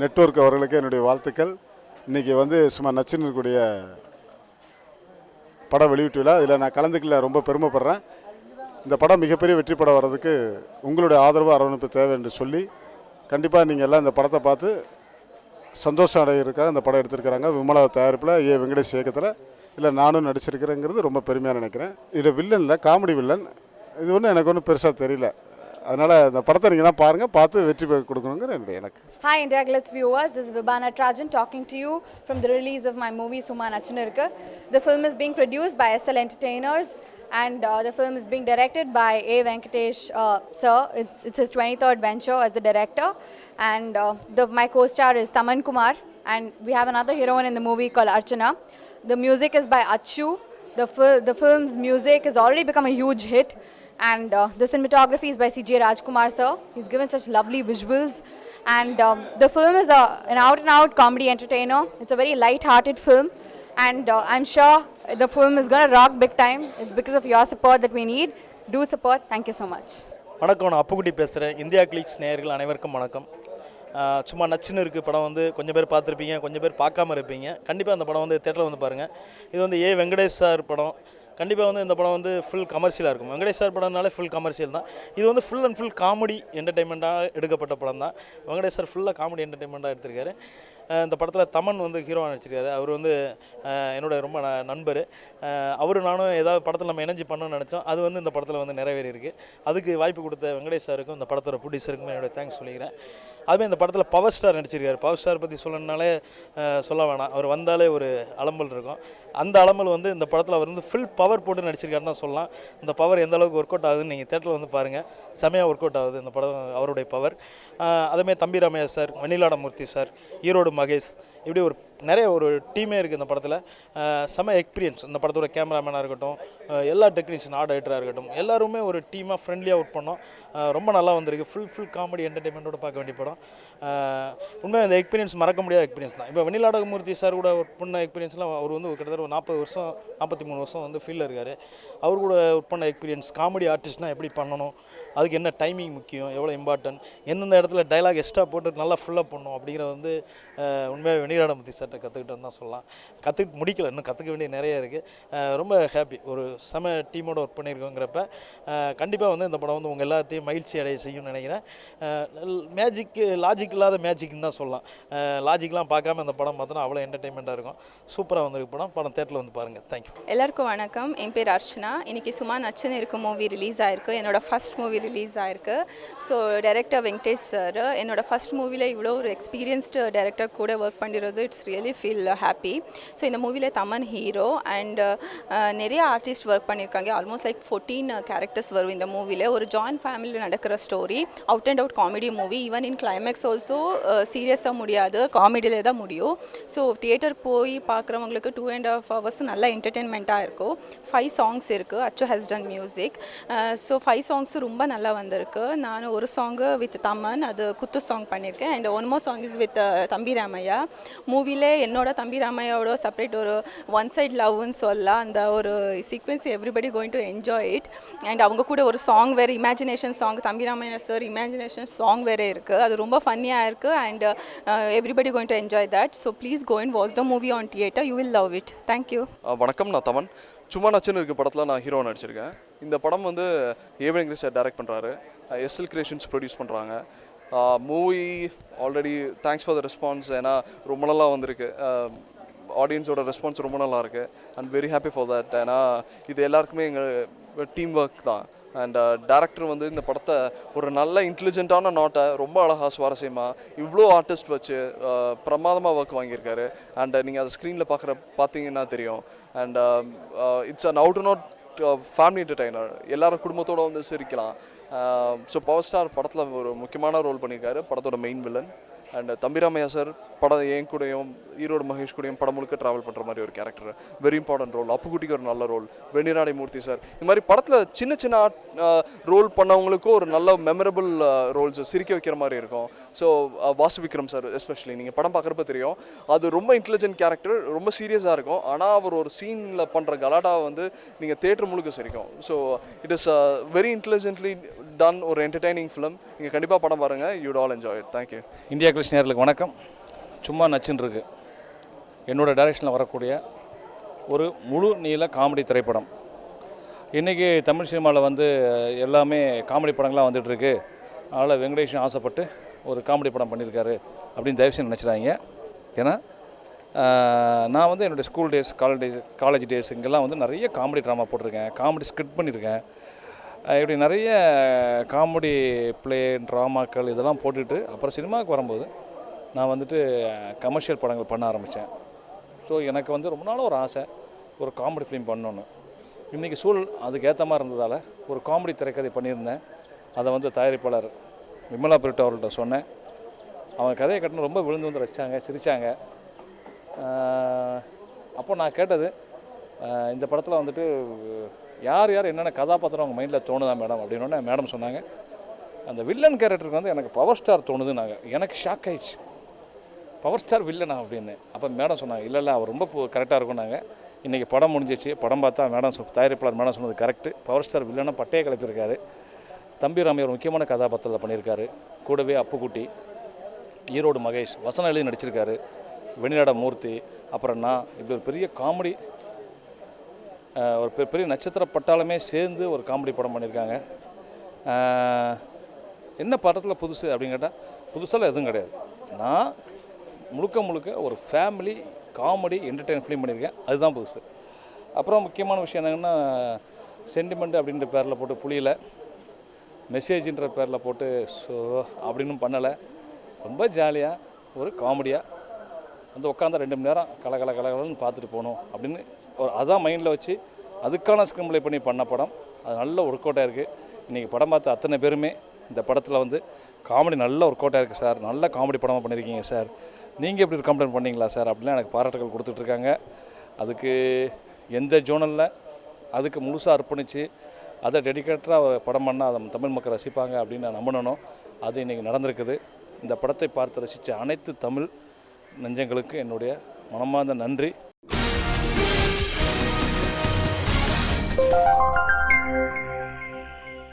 Network அவர்களுக்கு என்னுடைய வாழ்த்துக்கள். இன்றைக்கி வந்து சும்மா நச்சுன்னு இருக்கக்கூடிய படம் வெளியீட்டு விழா, இதில் நான் கலந்துக்கல, ரொம்ப பெருமைப்படுறேன். இந்த படம் மிகப்பெரிய வெற்றி படம் வர்றதுக்கு உங்களுடைய ஆதரவு அரவணைப்பு தேவை என்று சொல்லி, கண்டிப்பாக நீங்கள் எல்லாம் இந்த படத்தை பார்த்து சந்தோஷம் அடைகிறதுக்காக இந்த படம் எடுத்திருக்கிறாங்க. விமலா தயாரிப்பில், வெங்கடேஷ் இயக்கத்தில். இல்லை நானும் நடிச்சிருக்கிறேங்கிறது ரொம்ப பெருமையாக நினைக்கிறேன். இதில் வில்லன் இல்லை, காமெடி வில்லன். இது ஒன்றும் எனக்கு ஒன்றும் பெருசாக தெரியல. அதனால் இந்த படத்தை நீங்கள்லாம் பாருங்கள், பார்த்து வெற்றி கொடுக்கணுங்கிற என்னுடைய எனக்கு. Hi India Glitz viewers, this is Vibana Trajan talking to you from the release of my movie Suma Nachinirukku. The film is being produced by SL Entertainers and the film is being directed by A. Venkatesh sir. It's his 23rd venture as the director, and my co-star is Taman Kumar, and we have another heroine in the movie called Archana. The music is by Achu. The film's music has already become a huge hit, and the cinematography is by C.J. Rajkumar sir. He's given such lovely visuals, and the film is an out-and-out comedy entertainer. It's a very light-hearted film, and I'm sure the film is going to rock big time. It's because of your support that we need. Do support. Thank you so much. வணக்கம், நான் அப்புக்குட்டி பேசுகிறேன். India clicks நேயர்கள் அனைவருக்கும் வணக்கம். சும்மா நச்சுன்னு இருக்குது படம் வந்து கொஞ்சம் பேர் பார்த்துருப்பீங்க, கொஞ்சம் பேர் பார்க்காம இருப்பீங்க. கண்டிப்பாக அந்த படம் வந்து தேட்டரில் வந்து பாருங்கள். இது வந்து வெங்கடேஷ் சார் படம். கண்டிப்பாக வந்து இந்த படம் வந்து ஃபுல் கமர்ஷியலாக இருக்கும். வெங்கடேஷ் சார் படம்னாலே ஃபுல் கமர்ஷியல் தான். இது வந்து ஃபுல் அண்ட் ஃபுல் காமெடி என்டர்டெயின்மெண்ட்டாக எடுக்கப்பட்ட படம் தான். வெங்கடேஷ் சார் ஃபுல்லாக காமெடி என்டர்டெயின்மெண்ட்டாக எடுத்திருக்காரு. இந்த படத்தில் தமன் வந்து ஹீரோவாக நடிச்சிருக்காரு. அவர் வந்து என்னோட ரொம்ப நண்பர். அவரு நானும் ஏதாவது படத்தில் நம்ம இணைஞ்சு பண்ணணும்னு நினச்சோம். அது வந்து இந்த படத்தில் வந்து நிறைவேறி இருக்குது. அதுக்கு வாய்ப்பு கொடுத்த வெங்கடேஷ் சாருக்கும் இந்த படத்தோட ப்ரொடியூசருக்கும் என்னோட தேங்க்ஸ் சொல்லிக்கிறேன். அதுமாதிரி இந்த படத்தில் பவர் ஸ்டார் நடிச்சிருக்காரு. பவர் ஸ்டார் பற்றி சொல்லணுனாலே சொல்ல வேணாம். அவர் வந்தாலே ஒரு அலம்பல் இருக்கும். அந்த அலம்பல் வந்து இந்த படத்தில் அவர் வந்து ஃபுல் பவர் போட்டு நடிச்சிருக்காருன்னு தான் சொல்லலாம். இந்த பவர் எந்த அளவுக்கு ஒர்க் அவுட் ஆகுதுன்னு நீங்கள் தேட்டரில் வந்து பாருங்கள். செமையாக ஒர்க் அவுட் ஆகுது இந்த படம், அவருடைய பவர். அதேமாதிரி தம்பி ராமையா சார், வெண்ணிலாடமூர்த்தி சார், ஈரோடு மகேஷ், இப்படி நிறைய ஒரு டீமே இருக்குது இந்த படத்தில். செம எக்ஸ்பீரியன்ஸ். இந்த படத்தோட கேமராமேனாக இருக்கட்டும், எல்லா டெக்னீஷியன், ஆர்ட் ரைட்டராக இருக்கட்டும், எல்லாருமே ஒரு டீமாக ஃப்ரெண்ட்லியாக ஒர்க் பண்ணோம். ரொம்ப நல்லா வந்திருக்கு. ஃபுல் காமெடி என்டர்டெயின்மெண்ட்டோட பார்க்க வேண்டிய படம். உண்மையாக இந்த எக்ஸ்பீரியன்ஸ் மறக்க முடியாத எக்ஸ்பீரியன்ஸ் தான். இப்போ வெண்ணிலாடமூர்த்தி சார் கூட ஒர்க் பண்ண எக்ஸ்பீரியன்ஸ்லாம் அவர் வந்து கிட்டத்தட்ட ஒரு 40 வருஷம் 43 வருஷம் வந்து ஃபீல்டில் இருக்கார். அவர் கூட ஒர்க் பண்ண எக்ஸ்பீரியன்ஸ், காமெடி ஆர்டிஸ்ட்னால் எப்படி பண்ணணும், அதுக்கு என்ன டைமிங் முக்கியம், எவ்வளோ இம்பார்ட்டன்ட், எந்தெந்த இடத்துல டைலாக் எக்ஸ்ட்ரா போட்டு நல்லா ஃபுல்லாக பண்ணணும் அப்படிங்கிறத வந்து உண்மையாக வெண்ணிலாடமூர்த்தி சார்ட்ட கற்றுக்கிட்டேன்னு தான் சொல்லலாம். கற்றுக்கிட்டு முடிக்கல, இன்னும் கற்றுக்க வேண்டிய நிறைய இருக்குது. ரொம்ப ஹாப்பி. ஒரு செம டீமோட ஒர்க் பண்ணியிருக்கோங்கிறப்ப கண்டிப்பாக வந்து இந்த படம் வந்து உங்கள் எல்லாத்தையும் மகிழ்ச்சி அடைய செய்யும்னு நினைக்கிறேன். லாஜிக் இல்லாத மேஜிக்னு தான் சொல்லலாம். லாஜிக்லாம் பார்க்காம இந்த படம் பார்த்தோன்னா அவ்வளோ என்டர்டெயின்மெண்ட்டாக இருக்கும். சூப்பராக வந்திருக்கு படம் தேட்டரில் வந்து பாருங்கள். தேங்க்யூ. எல்லாருக்கும் வணக்கம். என் பேர் அர்ச்சனா. இன்றைக்கி சும்மா நச்சுன்னு இருக்க மூவி ரிலீஸ் ஆகிருக்கு. என்னோட ஃபஸ்ட் மூவி ரிலீஸ் ஆகிருக்கு. ஸோ டைரக்டர் வெங்கடேஷ் சார், என்னோட ஃபஸ்ட் மூவியில் இவ்வளோ ஒரு எக்ஸ்பீரியன்ஸ்டு டைரக்டர் கூட ஒர்க் பண்ணிடுறது it's really feel happy. So இந்த மூவியில் தமன் ஹீரோ அண்ட் நிறைய ஆர்டிஸ்ட் ஒர்க் பண்ணியிருக்காங்க. ஆல்மோஸ்ட் லைக் 14 கேரக்டர்ஸ் வரும் இந்த மூவியில். ஒரு ஜாயின்ட் ஃபேமிலியில் நடக்கிற story, out and out comedy movie. Even in climax also சீரியஸாக முடியாது, காமெடியிலே தான் முடியும். ஸோ தியேட்டர் போய் பார்க்குறவங்களுக்கு 2.5 hours நல்லா என்டர்டெயின்மெண்ட்டாக இருக்கும். 5 songs இருக்குது. அச்சு has done music. So 5 songs ரொம்ப நல்லா வந்திருக்கு. நான் ஒரு சாங்கு வித் தமன், அது குத்து சாங் பண்ணியிருக்கேன். And one more song is with தம்பி ராமையா. மூவிலே என்னோட தம்பி ராமையாவோட செப்பரேட் ஒரு ஒன் சைட் லவ்னு சொல்லலாம். அந்த ஒரு sequence everybody going to enjoy it. And அவங்க கூட ஒரு சாங் வேறு, இமேஜினேஷன் சாங், தம்பி ராமையா சார் இமேஜினேஷன் சாங் வேறு இருக்குது. அது ரொம்ப ஃபன்னியாக இருக்குது. And everybody going to enjoy that. So please go and watch the movie on theatre. You will love it. Thank you. வணக்கம், நான் தமன். சும்மா நச்சுன்னு இருக்க படத்தில் நான் ஹீரோ நடிச்சிருக்கேன். இந்த படம் வந்து வெங்கடேஷ் சார் டைரக்ட் பண்ணுறாரு. எஸ்எல் கிரியேஷன்ஸ் ப்ரொடியூஸ் பண்ணுறாங்க. Movie already thanks for the response. ஏன்னா ரொம்ப நல்லா வந்திருக்கு. ஆடியன்ஸோட ரெஸ்பான்ஸ் ரொம்ப நல்லா இருக்குது. And very happy for that. ஏன்னா இது எல்லாருக்குமே எங்கள் டீம் ஒர்க் தான். அண்ட் டேரக்டர் வந்து இந்த படத்தை ஒரு நல்ல இன்டெலிஜென்ட்டான நாட்டை ரொம்ப அழகாக சுவாரஸ்யமாக இவ்வளோ ஆர்டிஸ்ட் வச்சு பிரமாதமாக ஒர்க் வாங்கியிருக்காரு. அண்ட் நீங்கள் அதை ஸ்க்ரீனில் பார்த்தீங்கன்னா தெரியும். And it's an out and out family entertainer. எல்லாரும் குடும்பத்தோடு வந்து சிரிக்கலாம். ஸோ பவர் ஸ்டார் படத்தில் ஒரு முக்கியமான ரோல் பண்ணியிருக்காரு, படத்தோட மெயின் வில்லன். அண்ட் தம்பி ராமையா சார் படம் என் கூடயும் ஈரோடு மகேஷ் கூடயும் படம் முழுக்க ட்ராவல் பண்ணுற மாதிரி ஒரு கேரக்டர், வெரி இம்பார்ட்டன்ட் ரோல். அப்புக்குட்டிக்கு ஒரு நல்ல ரோல். வெண்ணிலாடமூர்த்தி சார், இந்த மாதிரி படத்தில் சின்ன சின்ன ரோல் பண்ணவங்களுக்கும் ஒரு நல்ல மெமரபிள் ரோல்ஸ், சிரிக்க வைக்கிற மாதிரி இருக்கும். So Vasu Vikram sir especially நீங்கள் படம் பார்க்குறப்ப தெரியும், அது ரொம்ப இன்டெலிஜென்ட் கேரக்டர், ரொம்ப சீரியஸாக இருக்கும். ஆனால் அவர் ஒரு சீனில் பண்ணுற கலாட்டாவை வந்து நீங்கள் தேட்டர் முழுக்க சிரிக்கும். So it is very intelligently done ஒரு என்டர்டைனிங் ஃபிலிம். நீங்கள் கண்டிப்பாக படம் பாருங்கள், you'd all enjoy it. Thank you. India Clicks நேயர்களுக்கு வணக்கம். சும்மா நச்சுன்னு இருக்கு என்னோடய டைரக்ஷனில் வரக்கூடிய ஒரு முழு நீள காமெடி திரைப்படம். இன்றைக்கி தமிழ் சினிமாவில் வந்து எல்லாமே காமெடி படங்களாக வந்துட்டுருக்கு. அதனால் வெங்கடேஷன் ஆசைப்பட்டு ஒரு காமெடி படம் பண்ணியிருக்காரு அப்படின்னு தயவுசெய்து நினச்சிடாங்க. ஏன்னா நான் வந்து என்னுடைய ஸ்கூல் டேஸ், காலேஜ் டேஸ் இங்கெல்லாம் வந்து நிறைய காமெடி ட்ராமா போட்டிருக்கேன், காமெடி ஸ்கிரிப்ட் பண்ணியிருக்கேன். இப்படி நிறைய காமெடி ப்ளே ட்ராமாக்கள் இதெல்லாம் போட்டுட்டு அப்புறம் சினிமாவுக்கு வரும்போது நான் வந்துட்டு கமர்ஷியல் படங்கள் பண்ண ஆரம்பித்தேன். ஸோ எனக்கு வந்து ரொம்ப நாள் ஒரு ஆசை, ஒரு காமெடி ஃபிலிம் பண்ணணுன்னு. இன்றைக்கி சூழல் அதுக்கேற்ற மாதிரி இருந்ததால் ஒரு காமெடி திரைக்கதை பண்ணியிருந்தேன். அதை வந்து தயாரிப்பாளர் விமலா பிரிட்டோ அவர்கள்ட்ட சொன்னேன். அவங்க கதையை கட்டணும் ரொம்ப விழுந்து வந்து ரசித்தாங்க, சிரித்தாங்க. அப்போ நான் கேட்டது, இந்த படத்தில் வந்துட்டு யார் யார் என்னென்ன கதாபாத்திரம் அவங்க மைண்டில் தோணுதா மேடம் அப்படின்னோடனே மேடம் சொன்னாங்க, அந்த வில்லன் கேரக்டருக்கு வந்து எனக்கு பவர் ஸ்டார் தோணுதுன்னாங்க. எனக்கு ஷாக் ஆயிடுச்சு, பவர் ஸ்டார் வில்லனா அப்படின்னு. அப்போ மேடம் சொன்னாங்க, இல்லை அவர் ரொம்ப கரெக்டாக இருக்கும்னாங்க. இன்றைக்கி படம் முடிஞ்சிச்சு, படம் பார்த்தா மேடம் தயாரிப்பாளர் மேடம் சொன்னது கரெக்டு. பவர் ஸ்டார் வில்லனா பட்டையை கிளப்பியிருக்காரு. தம்பிராமி ஒரு முக்கியமான கதாபாத்திரத்தில் பண்ணியிருக்காரு. கூடவே அப்புக்குட்டி, ஈரோடு மகேஷ் வசனம் எழுதி நடிச்சிருக்காரு. வெண்ணிலாட மூர்த்தி, அப்புறம் நான், இப்படி ஒரு பெரிய காமெடி, ஒரு பெரிய நட்சத்திர பட்டாளமே சேர்ந்து ஒரு காமெடி படம் பண்ணியிருக்காங்க. என்ன படத்தில் புதுசு அப்படின்னு கேட்டால் புதுசெல்லாம் எதுவும் கிடையாது. நான் முழுக்க ஒரு ஃபேமிலி காமெடி என்டர்டெயின் ஃபிலிம் பண்ணியிருக்கேன், அதுதான் புதுசு. அப்புறம் முக்கியமான விஷயம் என்னங்கன்னா, சென்டிமெண்ட் அப்படின்ற பேரில் போட்டு புளியில், மெசேஜின்ற பேரில் போட்டு ஸோ அப்படின்னு பண்ணலை. ரொம்ப ஜாலியாக ஒரு காமெடியாக வந்து உட்காந்தா 2 மணி நேரம் கலகலன்னு பார்த்துட்டு போகணும் அப்படின்னு ஒரு அதான் மைண்டில் வச்சு அதுக்கான ஸ்க்ரீன் ப்ளே பண்ணி பண்ண படம். அது நல்ல ஒர்க் அவுட்டாக இருக்குது. இன்றைக்கி படம் பார்த்த அத்தனை பேருமே இந்த படத்தில் வந்து காமெடி நல்ல ஒர்க் அவுட்டாக இருக்குது சார், நல்ல காமெடி படமாக பண்ணியிருக்கீங்க சார், நீங்கள் எப்படி ஒரு கம்ப்ளைண்ட் பண்ணீங்களா சார் அப்படிலாம் எனக்கு பாராட்டுகள் கொடுத்துட்ருக்காங்க. அதுக்கு எந்த ஜோனலில் அதுக்கு முழுசாக அர்ப்பணித்து அதை டெடிக்கேட்டராக படம் பண்ணால் அதை தமிழ் மக்கள் ரசிப்பாங்க அப்படின்னு நான் நம்பணும். அது இன்றைக்கி நடந்திருக்குது. இந்த படத்தை பார்த்து ரசித்த அனைத்து தமிழ் நெஞ்சங்களுக்கு என்னுடைய மனமார்ந்த நன்றி.